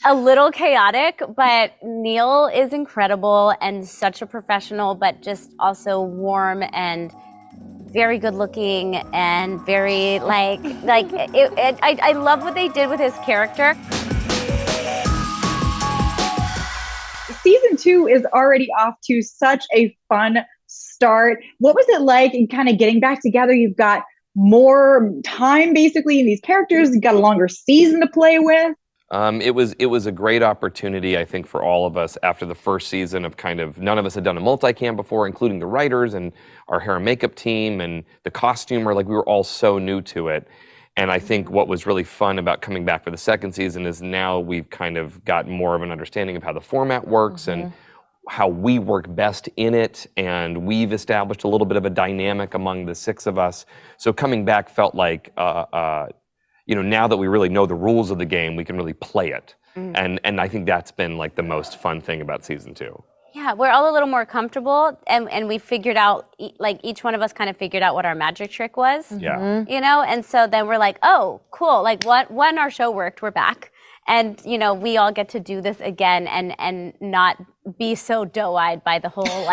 A little chaotic, but Neil is incredible and such a professional, but just also warm and very good looking and very I love what they did with his character. Season 2 is already off to such a fun start. What was it like in kind of getting back together? You've got more time basically in these characters. You've got a longer season to play with. It was a great opportunity, I think, for all of us after the first season of kind of, none of us had done a multicam before, including the writers and our hair and makeup team and the costumer. Like, we were all so new to it. And I think what was really fun about coming back for the second season is now we've kind of got more of an understanding of how the format works and how we work best in it. And we've established a little bit of a dynamic among the six of us. So coming back felt like, now that we really know the rules of the game, we can really play it. And I think that's been like the most fun thing about season 2. Yeah, we're all a little more comfortable, and we figured out, like, each one of us kind of figured out what our magic trick was. Yeah. And so then we're like, oh, cool. Like, when our show worked, we're back. And, we all get to do this again and not be so doe-eyed by the whole,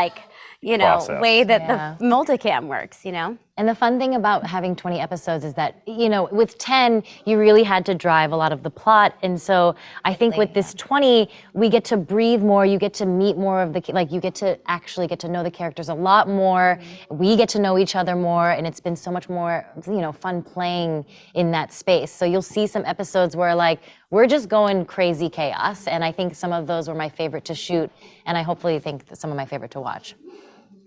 Process. way that the multicam works, And the fun thing about having 20 episodes is that, with 10, you really had to drive a lot of the plot. And so I think with this 20, we get to breathe more. You get to meet more of you get to actually get to know the characters a lot more. We get to know each other more. And it's been so much more, fun playing in that space. So you'll see some episodes where, we're just going crazy chaos. And I think some of those were my favorite to shoot. And I hopefully think some of my favorite to watch.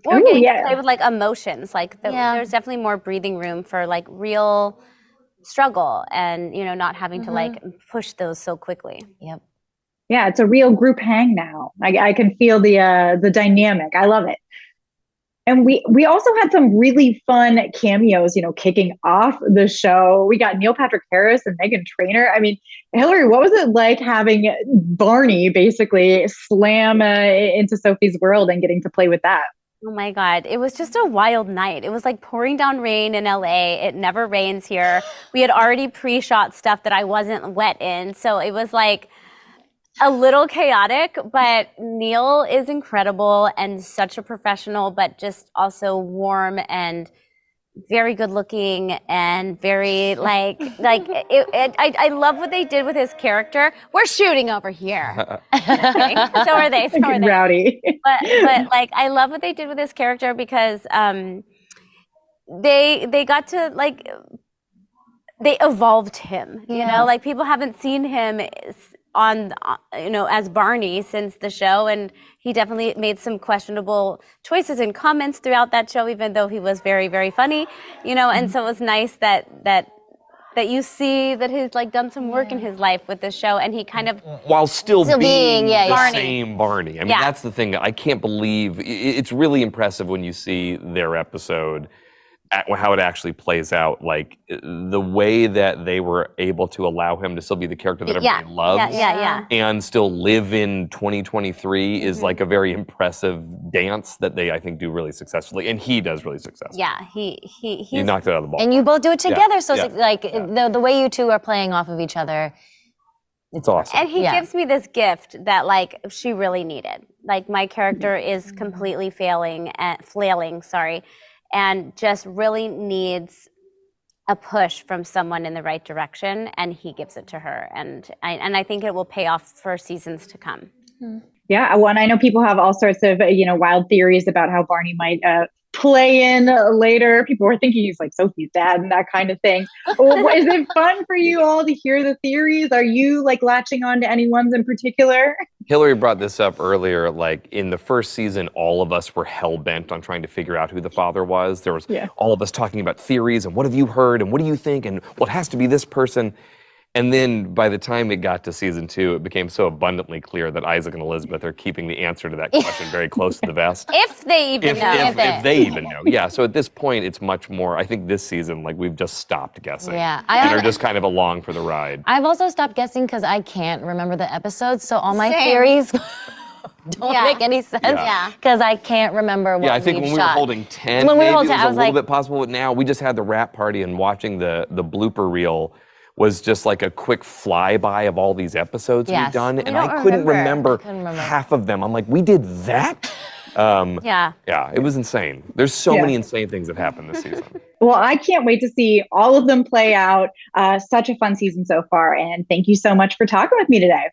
Or getting to play with emotions. There's definitely more breathing room for real struggle and not having to push those so quickly. Yep. Yeah, it's a real group hang now. I can feel the dynamic. I love it. And we also had some really fun cameos, kicking off the show. We got Neil Patrick Harris and Meghan Trainor. I mean, Hilary, what was it like having Barney basically slam into Sophie's world and getting to play with that? Oh my God, it was just a wild night. It was like pouring down rain in LA. It never rains here. We had already pre-shot stuff that I wasn't wet in. So it was like a little chaotic, but Neil is incredible and such a professional, but just also warm and very good looking and very I love what they did with his character. We're shooting over here. Okay. So are they. Rowdy. But I love what they did with his character because they got to they evolved him. People haven't seen him on as Barney since the show, and he definitely made some questionable choices and comments throughout that show, even though he was very, very funny, and so it was nice that you see that he's done some work in his life with this show, and he kind of while still being the Barney. Same Barney. I mean, that's the thing. I can't believe it's really impressive when you see their episode, how it actually plays out, the way that they were able to allow him to still be the character that everybody loves and still live in 2023 is a very impressive dance that they, I think, do really successfully, and he does really successfully. Yeah, he knocked it out of the ball. And you both do it together, so the way you two are playing off of each other, it's awesome. And he gives me this gift that she really needed. My character is completely flailing, and just really needs a push from someone in the right direction, and he gives it to her. And I think it will pay off for seasons to come. Yeah, well, and I know people have all sorts of, wild theories about how Barney might play in later. People were thinking he's Sophie's dad and that kind of thing. Is it fun for you all to hear the theories? Are you latching on to any ones in particular? Hilary brought this up earlier, in the first season, all of us were hell-bent on trying to figure out who the father was. There was all of us talking about theories and what have you heard and what do you think and well, it has to be this person. And then by the time it got to season 2, it became so abundantly clear that Isaac and Elizabeth are keeping the answer to that question very close to the vest. If they even know. If they even know. Yeah, so at this point, it's much more, I think this season, we've just stopped guessing. Yeah. And are just kind of along for the ride. I've also stopped guessing because I can't remember the episodes, so all my theories don't make any sense because I can't remember what I think when we were holding 10, when we maybe were it was a little bit possible, but now we just had the rap party and watching the blooper reel was just like a quick flyby of all these episodes we've done, and I couldn't remember half of them. I'm like, we did that? Yeah, it was insane. There's so many insane things that happened this season. Well, I can't wait to see all of them play out. Such a fun season so far. And thank you so much for talking with me today.